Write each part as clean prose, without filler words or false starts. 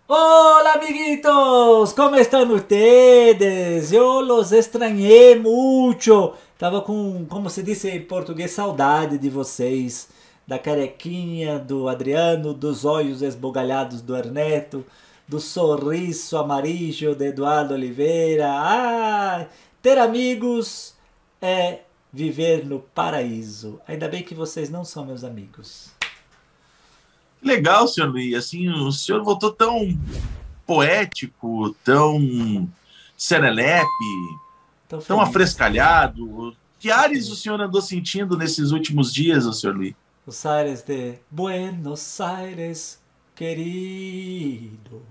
Hola amiguitos, ¿cómo están ustedes? Yo los extrañé mucho. Tava com, como se diz em português, saudade de vocês. Da carequinha do Adriano, dos olhos esbugalhados do Ernesto, do sorriso amarillo de Eduardo Oliveira. Ah, ter amigos é viver no paraíso. Ainda bem que vocês não são meus amigos. Legal, senhor Luiz. Assim, o senhor voltou tão poético, tão serelepe, tão afrescalhado. Que ares o senhor andou sentindo nesses últimos dias, senhor Luiz? Os aires de Buenos Aires, querido.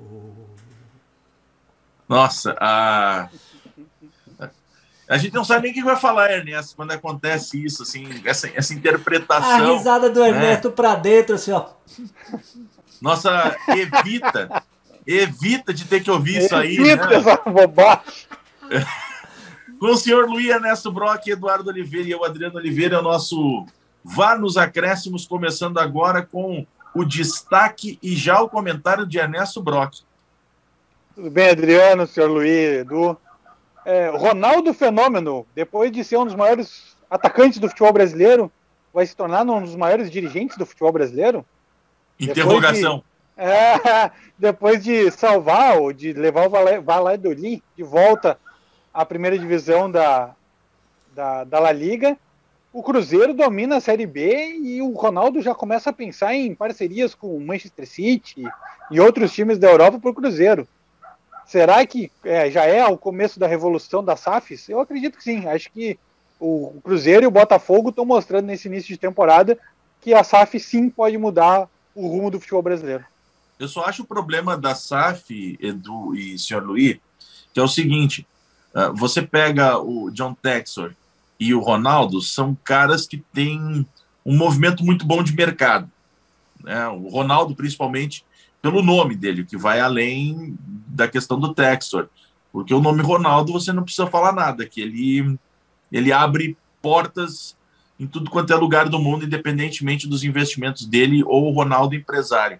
Nossa, a gente não sabe nem o que vai falar, Ernesto, quando acontece isso, assim, essa interpretação. A risada do Ernesto, né? Pra dentro, assim, ó. Nossa, evita de ter que ouvir isso aí. Evita, né? Essa bobagem. Com o senhor Luiz Ernesto Brock, Eduardo Oliveira e eu, Adriano Oliveira, é o nosso Vá nos Acréscimos, começando agora com o destaque e já o comentário de Ernesto Brock. Tudo bem, Adriano, senhor Luiz, Edu? Ronaldo Fenômeno, depois de ser um dos maiores atacantes do futebol brasileiro, vai se tornar um dos maiores dirigentes do futebol brasileiro? Interrogação. Depois de salvar ou de levar o Valladolid de volta à primeira divisão da La Liga, o Cruzeiro domina a Série B e o Ronaldo já começa a pensar em parcerias com o Manchester City e outros times da Europa para o Cruzeiro. Será que já é o começo da revolução das SAFs? Eu acredito que sim. Acho que o Cruzeiro e o Botafogo estão mostrando nesse início de temporada que a SAF sim pode mudar o rumo do futebol brasileiro. Eu só acho o problema da SAF, Edu e senhor Luiz, que é o seguinte, você pega o John Textor e o Ronaldo, são caras que têm um movimento muito bom de mercado. Né? O Ronaldo, principalmente, pelo nome dele, que vai além da questão do Textor. Porque o nome Ronaldo você não precisa falar nada, que ele abre portas em tudo quanto é lugar do mundo, independentemente dos investimentos dele ou o Ronaldo empresário.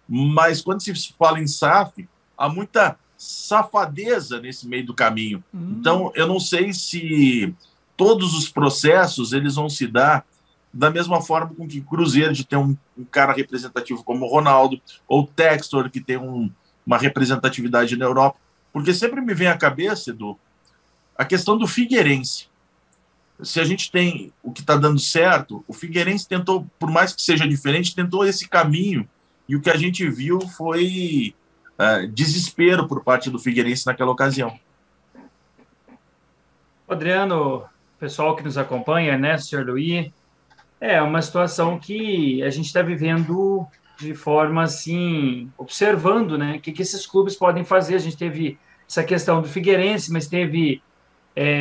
Mas quando se fala em SAF, há muita safadeza nesse meio do caminho. Então, eu não sei se todos os processos eles vão se dar da mesma forma com que o Cruzeiro, de ter um cara representativo como o Ronaldo, ou o Textor, que tem uma representatividade na Europa. Porque sempre me vem à cabeça, Edu, a questão do Figueirense. Se a gente tem o que está dando certo, o Figueirense tentou, por mais que seja diferente, tentou esse caminho, e o que a gente viu foi desespero por parte do Figueirense naquela ocasião. Adriano, pessoal que nos acompanha, né, senhor Luiz, é uma situação que a gente está vivendo de forma, assim, observando, né, o que esses clubes podem fazer. A gente teve essa questão do Figueirense, mas teve...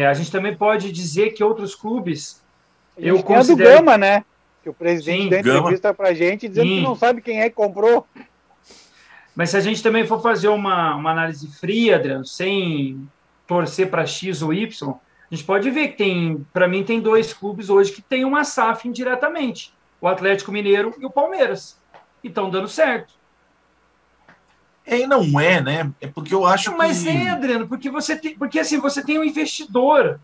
a gente também pode dizer que outros clubes... Eu considero... do Gama, né? Que o presidente deu entrevista para a gente dizendo que não sabe quem é que comprou. Mas se a gente também for fazer uma análise fria, Adriano, sem torcer para X ou Y, a gente pode ver que para mim, tem dois clubes hoje que tem uma SAF indiretamente. O Atlético Mineiro e o Palmeiras. E estão dando certo. E não é, né? É porque eu acho Mas Adriano, porque assim, você tem um investidor.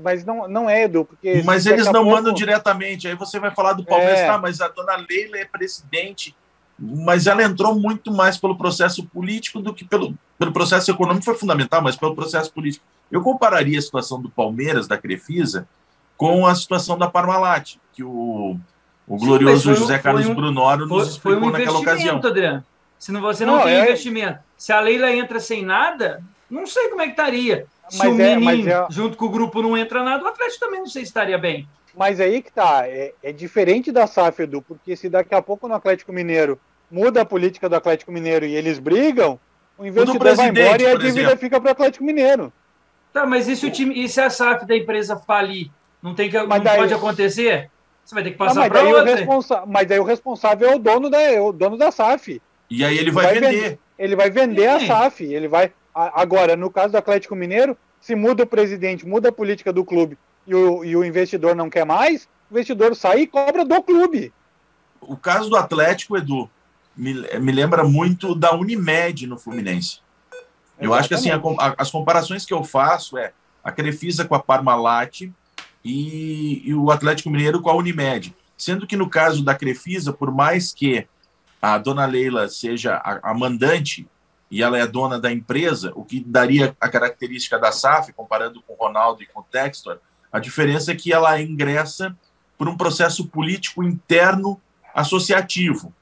Mas não é, Edu. Porque mas eles não mandam diretamente. Aí você vai falar do Palmeiras, tá, mas a dona Leila é presidente. Mas ela entrou muito mais pelo processo político do que pelo processo econômico, foi fundamental, mas pelo processo político. Eu compararia a situação do Palmeiras, da Crefisa, com a situação da Parmalat, que o glorioso José Carlos Brunoro nos explicou naquela ocasião. Adriano. Se você não tem investimento. Se a Leila entra sem nada, não sei como é que estaria. Se o Menino, junto com o grupo, não entra nada, o Atlético também não sei se estaria bem. Mas aí que tá, é diferente da SAF, Edu, porque se daqui a pouco no Atlético Mineiro muda a política do Atlético Mineiro e eles brigam, o investidor vai embora e a dívida fica para o Atlético Mineiro. Tá, mas e se a SAF da empresa falir? Não pode acontecer? Você vai ter que passar para outra. Mas aí o responsável é o dono da SAF. E aí ele vai vender. ele vai vender a SAF. Ele vai. Agora, no caso do Atlético Mineiro, se muda o presidente, muda a política do clube e o investidor não quer mais, o investidor sai e cobra do clube. O caso do Atlético, Edu, me lembra muito da Unimed no Fluminense. Eu acho que assim, as comparações que eu faço é a Crefisa com a Parmalat e o Atlético Mineiro com a Unimed. Sendo que no caso da Crefisa, por mais que a dona Leila seja a mandante e ela é a dona da empresa, o que daria a característica da SAF, comparando com o Ronaldo e com o Textor, a diferença é que ela ingressa por um processo político interno associativo.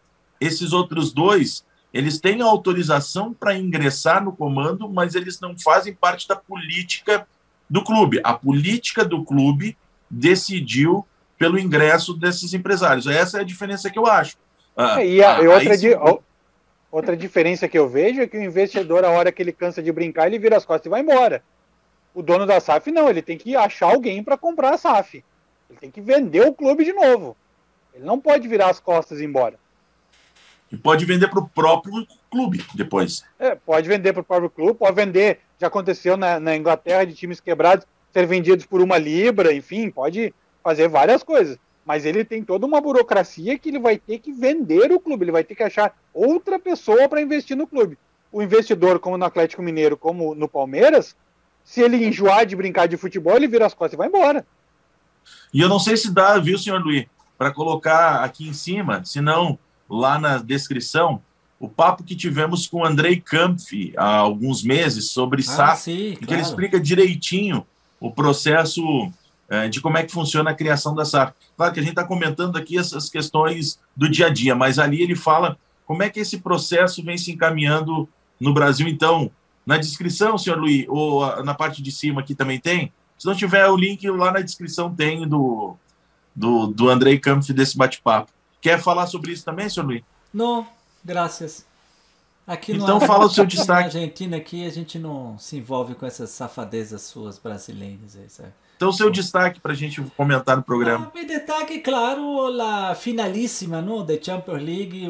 Esses outros dois, eles têm autorização para ingressar no comando, mas eles não fazem parte da política do clube. A política do clube decidiu pelo ingresso desses empresários. Essa é a diferença que eu acho. Outra diferença que eu vejo é que o investidor, a hora que ele cansa de brincar, ele vira as costas e vai embora. O dono da SAF não, ele tem que achar alguém para comprar a SAF. Ele tem que vender o clube de novo. Ele não pode virar as costas e ir embora. E pode vender para o próprio clube depois. Pode vender para o próprio clube, pode vender. Já aconteceu na Inglaterra de times quebrados ser vendidos por 1 libra, enfim, pode fazer várias coisas. Mas ele tem toda uma burocracia que ele vai ter que vender o clube, ele vai ter que achar outra pessoa para investir no clube. O investidor, como no Atlético Mineiro, como no Palmeiras, se ele enjoar de brincar de futebol, ele vira as costas e vai embora. E eu não sei se dá, viu, senhor Luiz, para colocar aqui em cima, se não, lá na descrição, o papo que tivemos com o Andrei Kampf há alguns meses sobre SAF, sim, claro. Que ele explica direitinho o processo de como é que funciona a criação da SAF. Claro que a gente está comentando aqui essas questões do dia a dia, mas ali ele fala como é que esse processo vem se encaminhando no Brasil. Então, na descrição, senhor Luiz, ou na parte de cima aqui também tem, se não tiver o link lá na descrição tem do Andrei Kampf desse bate-papo. Quer falar sobre isso também, senhor Luiz? Não, graças. Aqui então fala o seu destaque. Na Argentina aqui a gente não se envolve com essas safadezas suas brasileiras. Aí, então seu destaque para a gente comentar no programa. Mi destaque, claro, a finalíssima, ¿no? De Champions League,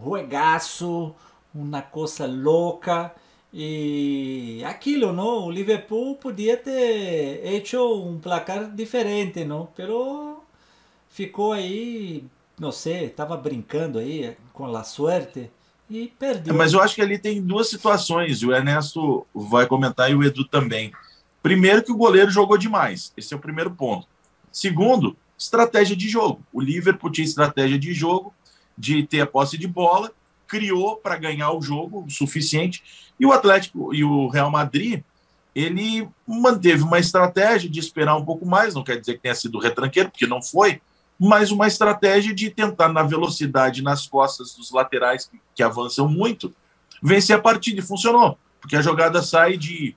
juegaço, uma coisa louca. E aquilo, ¿no? O Liverpool podia ter hecho placar diferente, ¿no? Pero ficou aí, não sei, estava brincando aí com a sorte e perdeu. Mas eu acho que ali tem duas situações, e o Ernesto vai comentar e o Edu também. Primeiro, que o goleiro jogou demais. Esse é o primeiro ponto. Segundo, estratégia de jogo. O Liverpool tinha estratégia de jogo, de ter a posse de bola, criou para ganhar o jogo o suficiente. E o Atlético e o Real Madrid, ele manteve uma estratégia de esperar um pouco mais, não quer dizer que tenha sido retranqueiro, porque não foi, mas uma estratégia de tentar, na velocidade, nas costas dos laterais que avançam muito, vencer a partida. E funcionou, porque a jogada sai de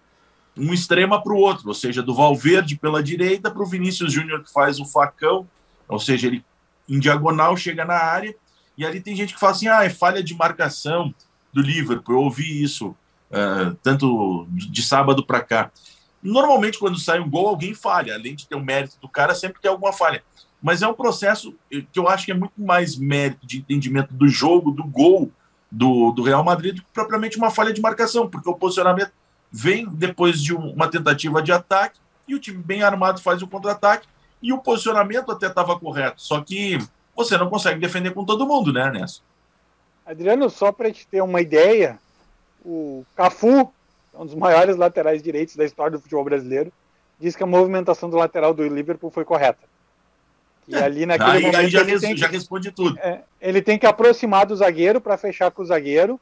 um extremo para o outro, ou seja, do Valverde pela direita para o Vinícius Júnior, que faz o facão, ou seja, ele em diagonal chega na área, e ali tem gente que fala assim, é falha de marcação do Liverpool. Eu ouvi isso tanto de sábado para cá. Normalmente, quando sai um gol, alguém falha, além de ter o mérito do cara, sempre tem alguma falha. Mas é um processo que eu acho que é muito mais mérito de entendimento do jogo, do gol do Real Madrid, do que propriamente uma falha de marcação, porque o posicionamento vem depois de uma tentativa de ataque, e o time bem armado faz o contra-ataque, e o posicionamento até estava correto, só que você não consegue defender com todo mundo, né, Ernesto? Adriano, só para te ter uma ideia, o Cafu, um dos maiores laterais direitos da história do futebol brasileiro, diz que a movimentação do lateral do Liverpool foi correta. E ali naquele momento aí já responde tudo. Ele tem que aproximar do zagueiro para fechar com o zagueiro.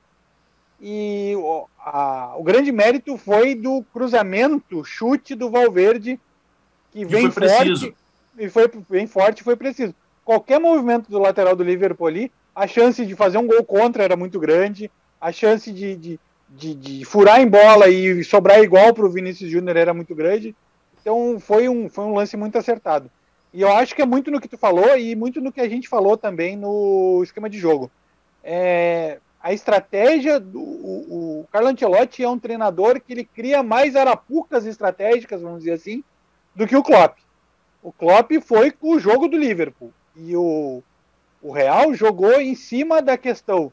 E o grande mérito foi do cruzamento, chute do Valverde, que vem forte. E foi bem forte, foi preciso. Qualquer movimento do lateral do Liverpool ali, a chance de fazer um gol contra era muito grande, a chance de furar em bola e sobrar igual para o Vinícius Júnior era muito grande. Então foi um lance muito acertado. E eu acho que é muito no que tu falou e muito no que a gente falou também no esquema de jogo. A estratégia o Carlo Ancelotti é um treinador que ele cria mais arapucas estratégicas, vamos dizer assim, do que o Klopp. O Klopp foi com o jogo do Liverpool e o Real jogou em cima da questão.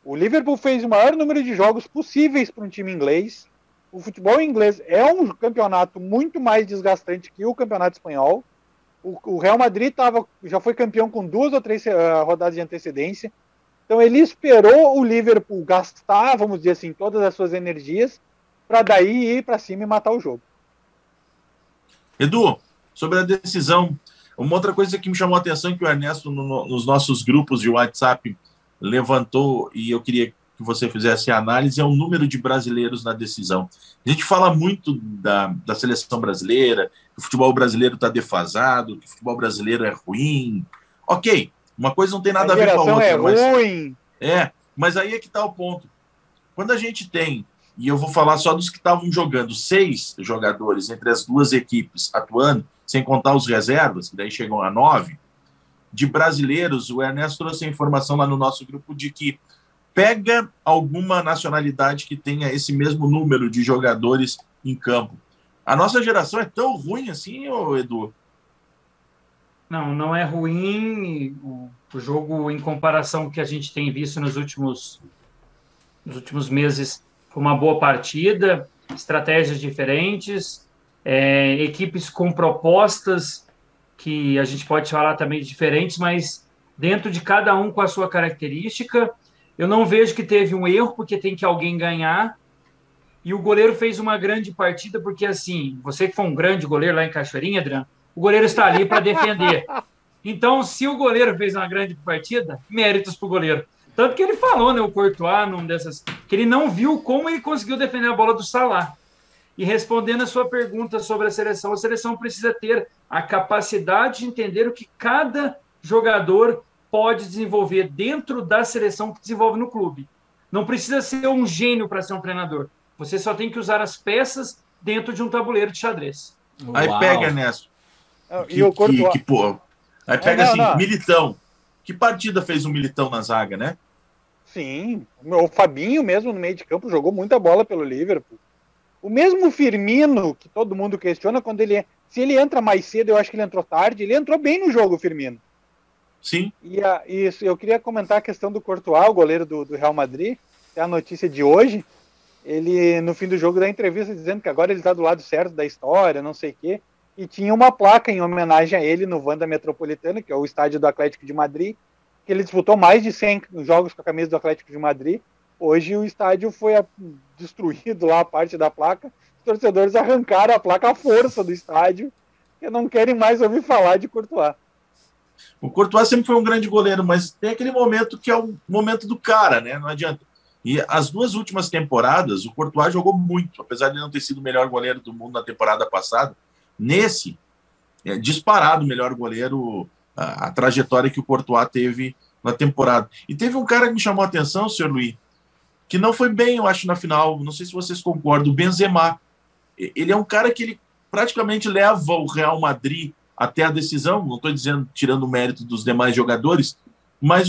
O Liverpool fez o maior número de jogos possíveis para um time inglês. O futebol inglês é um campeonato muito mais desgastante que o campeonato espanhol. O Real Madrid já foi campeão com 2 ou 3 rodadas de antecedência. Então ele esperou o Liverpool gastar, vamos dizer assim, todas as suas energias para daí ir para cima e matar o jogo. Edu, sobre a decisão, uma outra coisa que me chamou a atenção é que o Ernesto, nos nossos grupos de WhatsApp, levantou, e eu queria que você fizesse a análise, é o número de brasileiros na decisão. A gente fala muito da seleção brasileira, que o futebol brasileiro está defasado, que o futebol brasileiro é ruim. Ok, uma coisa não tem nada a ver com a outra. É ruim. Mas aí é que está o ponto. Quando a gente tem, e eu vou falar só dos que estavam jogando, 6 jogadores entre as duas equipes atuando, sem contar os reservas, que daí chegam a 9, de brasileiros, o Ernesto trouxe a informação lá no nosso grupo de que pega alguma nacionalidade que tenha esse mesmo número de jogadores em campo. A nossa geração é tão ruim assim, Edu? Não é ruim. O jogo, em comparação com o que a gente tem visto nos últimos meses, foi uma boa partida, estratégias diferentes, equipes com propostas que a gente pode falar também diferentes, mas dentro de cada um com a sua característica. Eu não vejo que teve um erro, porque tem que alguém ganhar, e o goleiro fez uma grande partida, porque assim, você que foi um grande goleiro lá em Cachoeirinha, Adriano, o goleiro está ali para defender. Então, se o goleiro fez uma grande partida, méritos para o goleiro. Tanto que ele falou, né, o Courtois, num dessas, que ele não viu como ele conseguiu defender a bola do Salah. E respondendo a sua pergunta sobre a seleção precisa ter a capacidade de entender o que cada jogador pode desenvolver dentro da seleção que desenvolve no clube. Não precisa ser um gênio para ser um treinador. Você só tem que usar as peças dentro de um tabuleiro de xadrez. Aí pega, Ernesto. Aí pega Militão. Que partida fez o Militão na zaga, né? Sim. O Fabinho mesmo no meio de campo jogou muita bola pelo Liverpool. O mesmo Firmino, que todo mundo questiona, se ele entra mais cedo, eu acho que ele entrou tarde, ele entrou bem no jogo, o Firmino. Sim. E eu queria comentar a questão do Courtois, o goleiro do Real Madrid, é a notícia de hoje. Ele, no fim do jogo, dá entrevista dizendo que agora ele está do lado certo da história, não sei o quê, e tinha uma placa em homenagem a ele no Wanda Metropolitano, que é o estádio do Atlético de Madrid, que ele disputou mais de 100 jogos com a camisa do Atlético de Madrid. Hoje o estádio foi destruído lá, a parte da placa. Os torcedores arrancaram a placa à força do estádio, e não querem mais ouvir falar de Courtois. O Courtois sempre foi um grande goleiro, mas tem aquele momento que é o momento do cara, né? Não adianta. E as 2 últimas temporadas, o Courtois jogou muito, apesar de não ter sido o melhor goleiro do mundo na temporada passada. Nesse, disparado o melhor goleiro, a trajetória que o Courtois teve na temporada. E teve um cara que me chamou a atenção, senhor Luiz, que não foi bem, eu acho, na final, não sei se vocês concordam, o Benzema. Ele é um cara que ele praticamente leva o Real Madrid até a decisão, não estou dizendo tirando o mérito dos demais jogadores, mas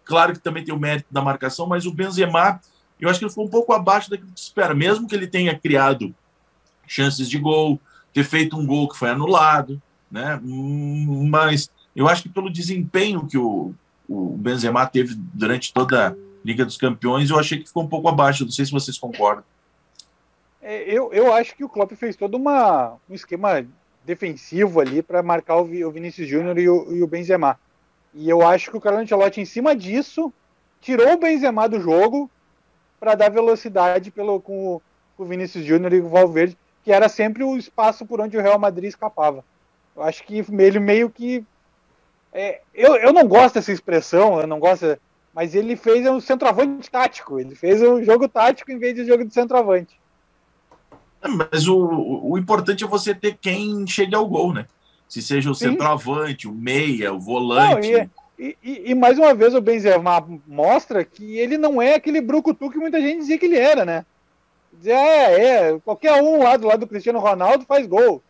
claro que também tem o mérito da marcação, mas o Benzema, eu acho que ele foi um pouco abaixo daquilo que se espera, mesmo que ele tenha criado chances de gol, ter feito um gol que foi anulado, né? Mas eu acho que pelo desempenho que o Benzema teve durante toda a Liga dos Campeões, eu achei que ficou um pouco abaixo, não sei se vocês concordam. Eu acho que o Klopp fez todo um esquema defensivo ali para marcar o Vinícius Júnior e o Benzema. E eu acho que o Carlo Ancelotti, em cima disso, tirou o Benzema do jogo para dar velocidade com o Vinícius Júnior e o Valverde, que era sempre o espaço por onde o Real Madrid escapava. Eu acho que ele meio que... eu não gosto dessa expressão, eu não gosto, mas ele fez um centroavante tático, ele fez um jogo tático em vez de jogo de centroavante. Mas o importante é você ter quem chegue ao gol, né? Se seja o centroavante, o meia, o volante. Não, e mais uma vez o Benzema mostra que ele não é aquele brucutu que muita gente dizia que ele era, né? Dizia, qualquer um lá do lado do Cristiano Ronaldo faz gol.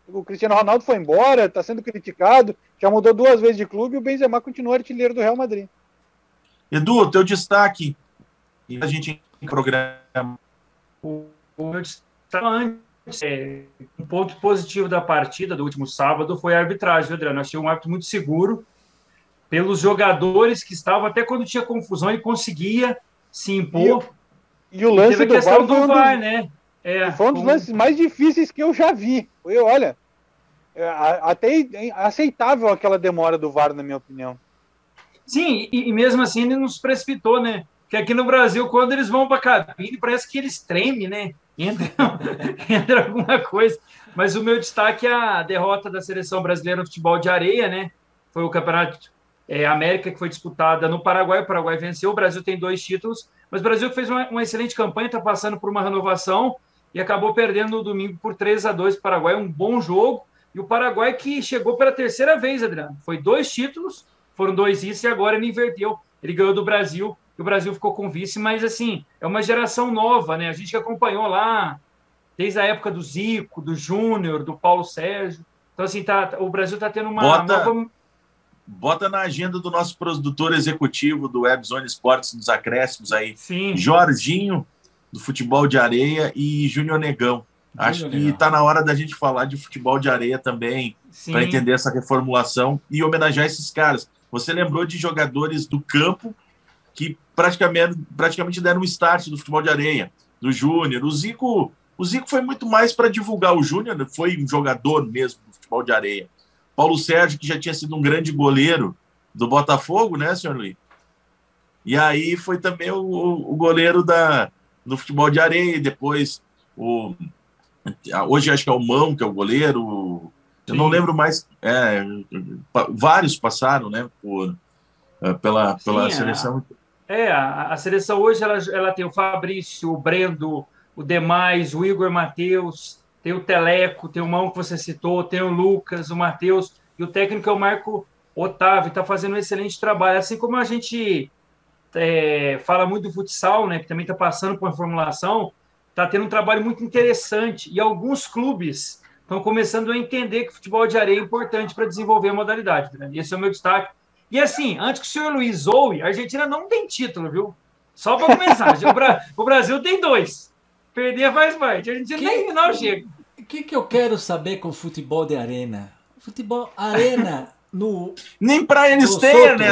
O Cristiano Ronaldo foi embora, está sendo criticado, já mudou 2 vezes de clube e o Benzema continua artilheiro do Real Madrid. Edu, teu destaque, e a gente em programa. O meu destaque antes, um ponto positivo da partida do último sábado foi a arbitragem, Adriano. Achei um árbitro muito seguro, pelos jogadores que estavam, até quando tinha confusão, ele conseguia se impor. E o lance teve a do questão VAR do VAR, né? Foi um dos lances mais difíceis que eu já vi. Olha, até aceitável aquela demora do VAR, na minha opinião. Sim, e mesmo assim ele nos precipitou, né? Porque aqui no Brasil, quando eles vão para a cabine, parece que eles tremem, né? Entra alguma coisa. Mas o meu destaque é a derrota da seleção brasileira no futebol de areia, né? Foi o campeonato América, que foi disputada no Paraguai. O Paraguai venceu, o Brasil tem 2 títulos, mas o Brasil fez uma excelente campanha, está passando por uma renovação e acabou perdendo no domingo por 3-2 para o Paraguai. Um bom jogo. E o Paraguai que chegou pela 3ª vez, Adriano. Foi 2 títulos, foram 2 isso e agora ele inverteu. Ele ganhou do Brasil e o Brasil ficou com vice, mas assim, é uma geração nova, né? A gente que acompanhou lá desde a época do Zico, do Júnior, do Paulo Sérgio. Então, assim, o Brasil está tendo uma nova... Bota na agenda do nosso produtor executivo do Webzone Esportes nos acréscimos aí. Sim. Jorginho, do futebol de areia, e Júnior Negão. Acho que está na hora da gente falar de futebol de areia também, para entender essa reformulação e homenagear esses caras. Você lembrou de jogadores do campo que praticamente deram um start do futebol de areia, do Júnior. O Zico foi muito mais para divulgar. O Júnior foi um jogador mesmo do futebol de areia. Paulo Sérgio, que já tinha sido um grande goleiro do Botafogo, né, senhor Luiz? E aí foi também o goleiro no futebol de areia. Depois, hoje acho que é o Mão, que é o goleiro. Eu não lembro mais. Vários passaram, né, pela seleção. A seleção hoje ela tem o Fabrício, o Brendo, o Demais, o Igor Matheus, tem o Teleco, tem o Mão que você citou, tem o Lucas, o Matheus, e o técnico é o Marco Otávio, está fazendo um excelente trabalho. Assim como a gente fala muito do futsal, né, que também está passando por uma formulação, está tendo um trabalho muito interessante, e alguns clubes estão começando a entender que o futebol de areia é importante para desenvolver a modalidade. Né? Esse é o meu destaque. E assim, antes que o senhor Luiz zoe, a Argentina não tem título, viu? Só para começar. O Brasil tem 2. Perder faz parte. A Argentina nem final chega. O que eu quero saber com futebol de arena? Futebol arena no... Nem para eles terem, né?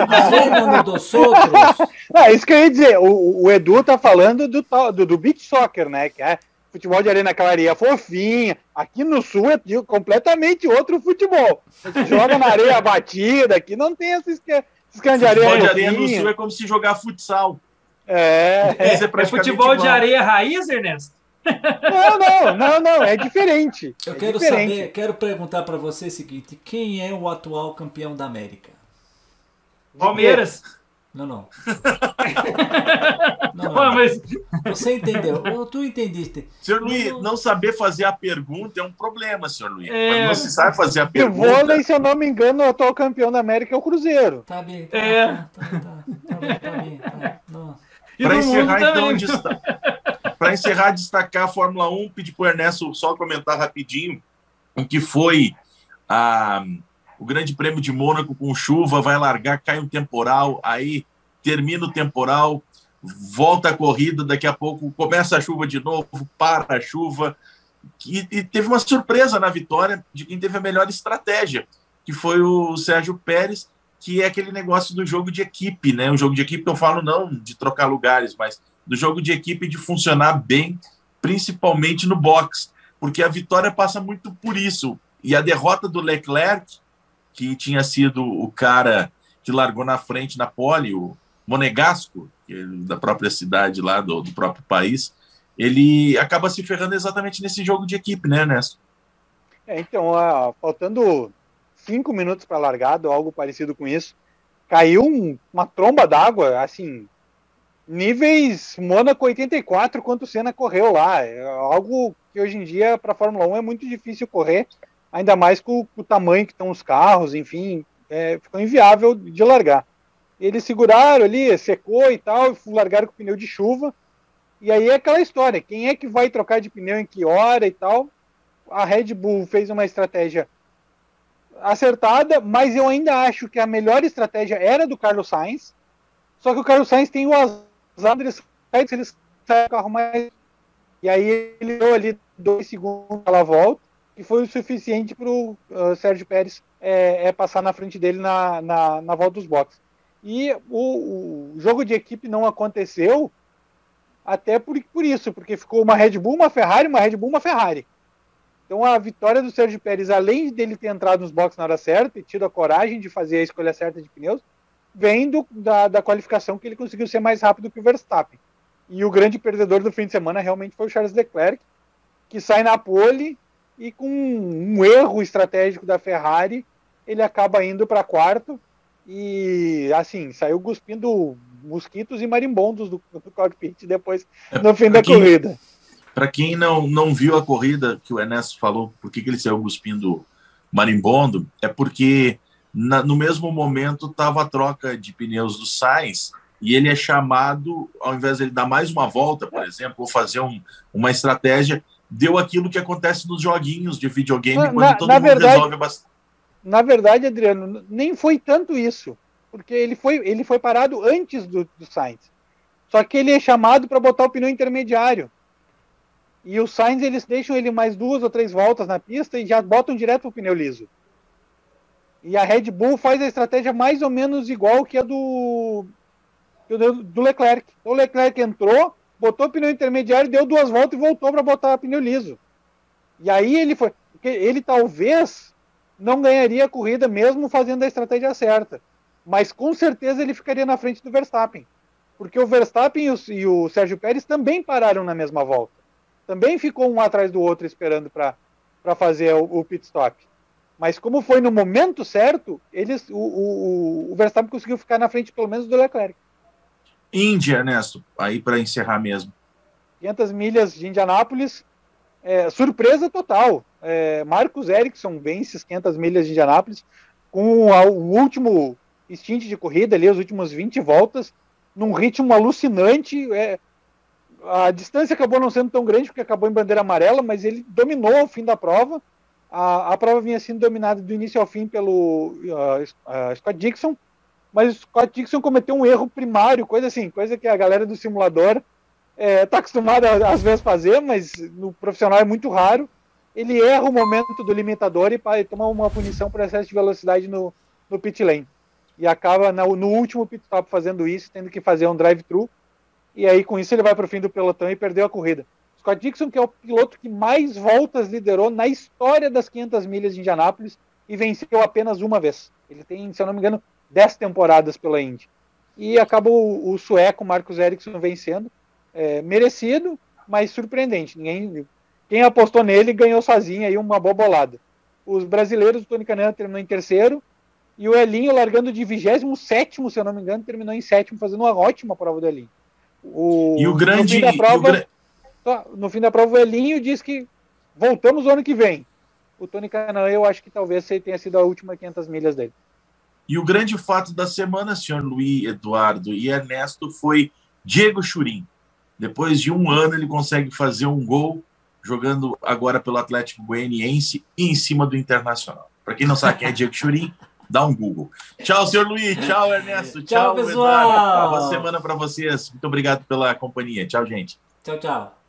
Arena no dos outros. Isso que eu ia dizer. O Edu tá falando do beach soccer, né? Que é futebol de arena, aquela areia fofinha. Aqui no sul é completamente outro futebol. Você joga na areia batida, aqui não tem esses canos de areia. Futebol de areia no sul é como se jogar futsal. É futebol de areia raiz, Ernesto? Não, é diferente. Eu quero perguntar para você o seguinte: quem é o atual campeão da América? Palmeiras. Não. Mas... Você entendeu? Tu entendiste. Senhor Luiz, não saber fazer a pergunta é um problema, senhor Luiz. Quando não se sabe fazer a pergunta... O vôlei, se eu não me engano, o atual campeão da América é o Cruzeiro. Tá bem. Para encerrar, destacar a Fórmula 1, pedir para o Ernesto só comentar rapidinho o que foi o Grande Prêmio de Mônaco com chuva, vai largar, cai um temporal, aí termina o temporal, volta a corrida, daqui a pouco começa a chuva de novo, para a chuva, e teve uma surpresa na vitória de quem teve a melhor estratégia, que foi o Sérgio Pérez, que é aquele negócio do jogo de equipe, né? O jogo de equipe que eu falo não de trocar lugares, mas do jogo de equipe de funcionar bem, principalmente no boxe, porque a vitória passa muito por isso. E a derrota do Leclerc, que tinha sido o cara que largou na frente na pole, o Monegasco, da própria cidade lá, do próprio país, ele acaba se ferrando exatamente nesse jogo de equipe, né, Ernesto? Então, faltando 5 minutos para a largada, ou algo parecido com isso, caiu uma tromba d'água, assim, níveis Mônaco 84, quanto o Senna correu lá. É algo que hoje em dia, para a Fórmula 1, é muito difícil correr, ainda mais com o tamanho que estão os carros, enfim, ficou inviável de largar. Eles seguraram ali, secou e tal, e largaram com o pneu de chuva, e aí é aquela história, quem é que vai trocar de pneu em que hora e tal? A Red Bull fez uma estratégia acertada, mas eu ainda acho que a melhor estratégia era do Carlos Sainz, só que o Carlos Sainz tem o azar deles saem o carro mais... E aí ele deu ali 2 segundos pela volta, que foi o suficiente para o Sérgio Pérez passar na frente dele na volta dos boxes. E o jogo de equipe não aconteceu até por isso, porque ficou uma Red Bull, uma Ferrari, uma Red Bull, uma Ferrari. Então a vitória do Sérgio Pérez, além dele ter entrado nos boxes na hora certa e tido a coragem de fazer a escolha certa de pneus, vem da qualificação que ele conseguiu ser mais rápido que o Verstappen. E o grande perdedor do fim de semana realmente foi o Charles Leclerc, que sai na pole e com um erro estratégico da Ferrari, ele acaba indo para quarto e, assim, saiu cuspindo mosquitos e marimbondos do cockpit depois, no fim da corrida. Para quem não viu a corrida que o Ernesto falou, por que ele saiu cuspindo marimbondo, é porque no mesmo momento estava a troca de pneus do Sainz e ele é chamado, ao invés de ele dar mais uma volta, por exemplo, ou fazer uma estratégia, deu aquilo que acontece nos joguinhos de videogame quando todo mundo resolve bastante. Na verdade, Adriano, nem foi tanto isso, porque ele foi parado antes do Sainz. Só que ele é chamado para botar o pneu intermediário. E o Sainz, eles deixam ele mais 2 ou 3 voltas na pista e já botam direto o pneu liso. E a Red Bull faz a estratégia mais ou menos igual que a do Leclerc. Então, o Leclerc entrou, botou o pneu intermediário, deu 2 voltas e voltou para botar o pneu liso. E aí ele talvez não ganharia a corrida mesmo fazendo a estratégia certa. Mas com certeza ele ficaria na frente do Verstappen. Porque o Verstappen e o Sérgio Pérez também pararam na mesma volta. Também ficou um atrás do outro esperando para fazer o pit stop. Mas como foi no momento certo, o Verstappen conseguiu ficar na frente pelo menos do Leclerc. Índia, Ernesto, aí para encerrar mesmo. 500 milhas de Indianápolis, surpresa total. Marcus Ericsson vence as 500 milhas de Indianápolis com o último stint de corrida ali, as últimas 20 voltas, num ritmo alucinante. A distância acabou não sendo tão grande porque acabou em bandeira amarela, mas ele dominou ao fim da prova. A prova vinha sendo dominada do início ao fim pelo Scott Dixon, mas o Scott Dixon cometeu um erro primário, coisa que a galera do simulador está acostumada às vezes fazer, mas no profissional é muito raro. Ele erra o momento do limitador e toma uma punição por excesso de velocidade no pit lane. E acaba no último pit stop fazendo isso, tendo que fazer um drive-thru. E aí, com isso, ele vai para o fim do pelotão e perdeu a corrida. Scott Dixon, que é o piloto que mais voltas liderou na história das 500 milhas de Indianápolis e venceu apenas uma vez. Ele tem, se eu não me engano, 10 temporadas pela Indy. E acaba o sueco Marcus Ericsson vencendo. Merecido, mas surpreendente. Quem apostou nele ganhou sozinho aí uma bobolada. Os brasileiros, o Tony Kanaan terminou em terceiro e o Elinho, largando de 27º, se eu não me engano, terminou em 7º, fazendo uma ótima prova do Elinho. No fim da prova, o Elinho diz que voltamos o ano que vem. O Tony Kanaan, eu acho que talvez tenha sido a última 500 milhas dele. E o grande fato da semana, senhor Luiz, Eduardo e Ernesto, foi Diego Churin. Depois de um ano, ele consegue fazer um gol jogando agora pelo Atlético Goianiense e em cima do Internacional. Para quem não sabe quem é Diego Churin, dá um Google. Tchau, senhor Luiz. Tchau, Ernesto. Tchau, pessoal. Eduardo. Boa semana para vocês. Muito obrigado pela companhia. Tchau, gente. Tchau, tchau.